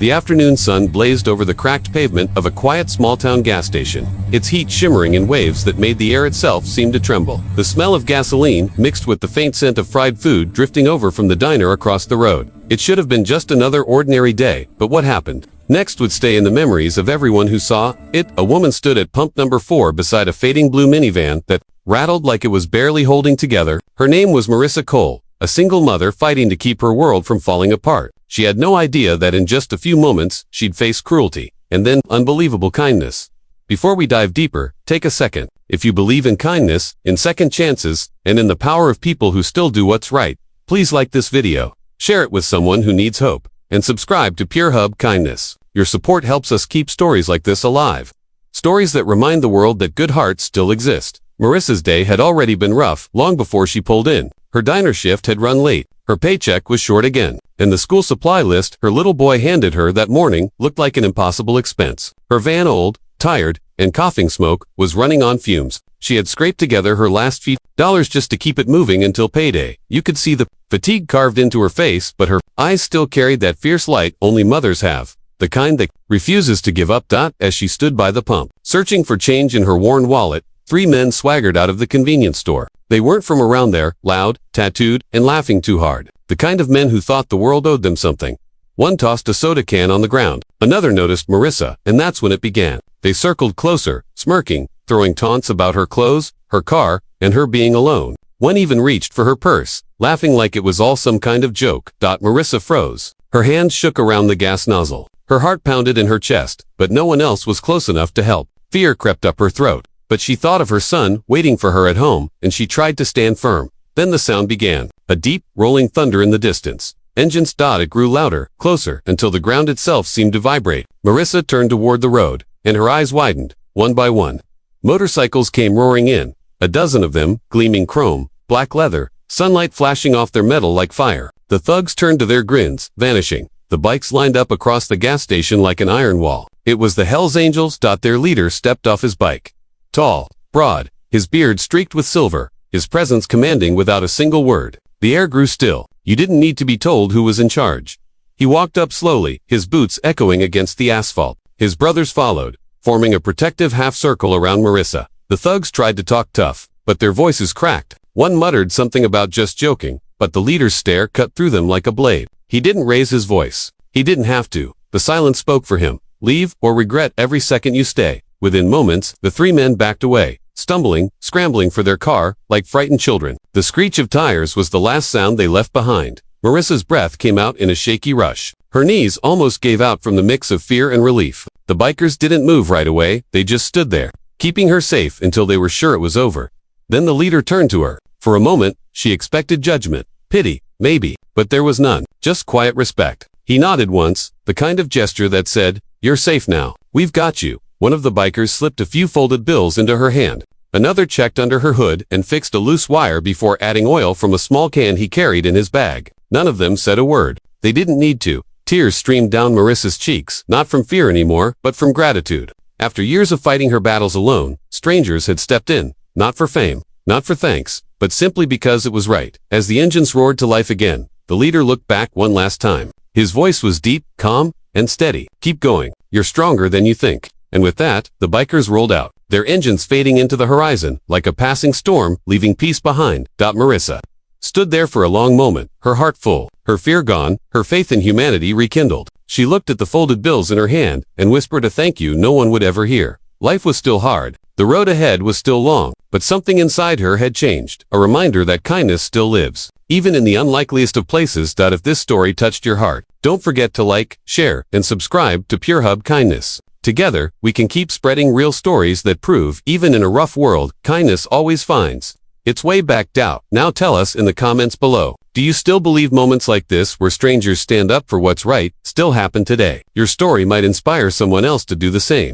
The afternoon sun blazed over the cracked pavement of a quiet small-town gas station, its heat shimmering in waves that made the air itself seem to tremble. The smell of gasoline, mixed with the faint scent of fried food drifting over from the diner across the road. It should have been just another ordinary day, but what happened next would stay in the memories of everyone who saw it. A woman stood at pump number 4 beside a fading blue minivan that rattled like it was barely holding together. Her name was Marissa Cole, a single mother fighting to keep her world from falling apart. She had no idea that in just a few moments, she'd face cruelty, and then unbelievable kindness. Before we dive deeper, take a second. If you believe in kindness, in second chances, and in the power of people who still do what's right, please like this video, share it with someone who needs hope, and subscribe to Pure Hub Kindness. Your support helps us keep stories like this alive. Stories that remind the world that good hearts still exist. Marissa's day had already been rough long before she pulled in. Her diner shift had run late. Her paycheck was short again, and the school supply list her little boy handed her that morning looked like an impossible expense. Her van, old, tired, and coughing smoke, was running on fumes. She had scraped together her last few dollars just to keep it moving until payday. You could see the fatigue carved into her face, but her eyes still carried that fierce light only mothers have, the kind that refuses to give up. As she stood by the pump, searching for change in her worn wallet, 3 men swaggered out of the convenience store. They weren't from around there, loud, tattooed, and laughing too hard. The kind of men who thought the world owed them something. One tossed a soda can on the ground. Another noticed Marissa, and that's when it began. They circled closer, smirking, throwing taunts about her clothes, her car, and her being alone. One even reached for her purse, laughing like it was all some kind of joke. Marissa froze. Her hands shook around the gas nozzle. Her heart pounded in her chest, but no one else was close enough to help. Fear crept up her throat. But she thought of her son waiting for her at home, and she tried to stand firm. Then the sound began, a deep, rolling thunder in the distance. Engines. It grew louder, closer, until the ground itself seemed to vibrate. Marissa turned toward the road, and her eyes widened, one by one. Motorcycles came roaring in, a dozen of them, gleaming chrome, black leather, sunlight flashing off their metal like fire. The thugs turned to their grins, vanishing. The bikes lined up across the gas station like an iron wall. It was the Hells Angels. Their leader stepped off his bike. Tall, broad, his beard streaked with silver, his presence commanding without a single word. The air grew still. You didn't need to be told who was in charge. He walked up slowly, his boots echoing against the asphalt. His brothers followed, forming a protective half-circle around Marissa. The thugs tried to talk tough, but their voices cracked. One muttered something about just joking, but the leader's stare cut through them like a blade. He didn't raise his voice. He didn't have to. The silence spoke for him. Leave or regret every second you stay. Within moments, the 3 men backed away, stumbling, scrambling for their car, like frightened children. The screech of tires was the last sound they left behind. Marissa's breath came out in a shaky rush. Her knees almost gave out from the mix of fear and relief. The bikers didn't move right away, they just stood there, keeping her safe until they were sure it was over. Then the leader turned to her. For a moment, she expected judgment, pity, maybe, but there was none, just quiet respect. He nodded once, the kind of gesture that said, "You're safe now. We've got you." One of the bikers slipped a few folded bills into her hand. Another checked under her hood and fixed a loose wire before adding oil from a small can he carried in his bag. None of them said a word. They didn't need to. Tears streamed down Marissa's cheeks, not from fear anymore, but from gratitude. After years of fighting her battles alone, strangers had stepped in, not for fame, not for thanks, but simply because it was right. As the engines roared to life again, the leader looked back one last time. His voice was deep, calm, and steady. "Keep going. You're stronger than you think." And with that, the bikers rolled out, their engines fading into the horizon, like a passing storm, leaving peace behind. Marissa stood there for a long moment, her heart full, her fear gone, her faith in humanity rekindled. She looked at the folded bills in her hand, and whispered a thank you no one would ever hear. Life was still hard. The road ahead was still long, but something inside her had changed, a reminder that kindness still lives, even in the unlikeliest of places. If this story touched your heart, don't forget to like, share, and subscribe to Pure Hub Kindness. Together, we can keep spreading real stories that prove, even in a rough world, kindness always finds its way back. Now tell us in the comments below, do you still believe moments like this, where strangers stand up for what's right, still happen today? Your story might inspire someone else to do the same.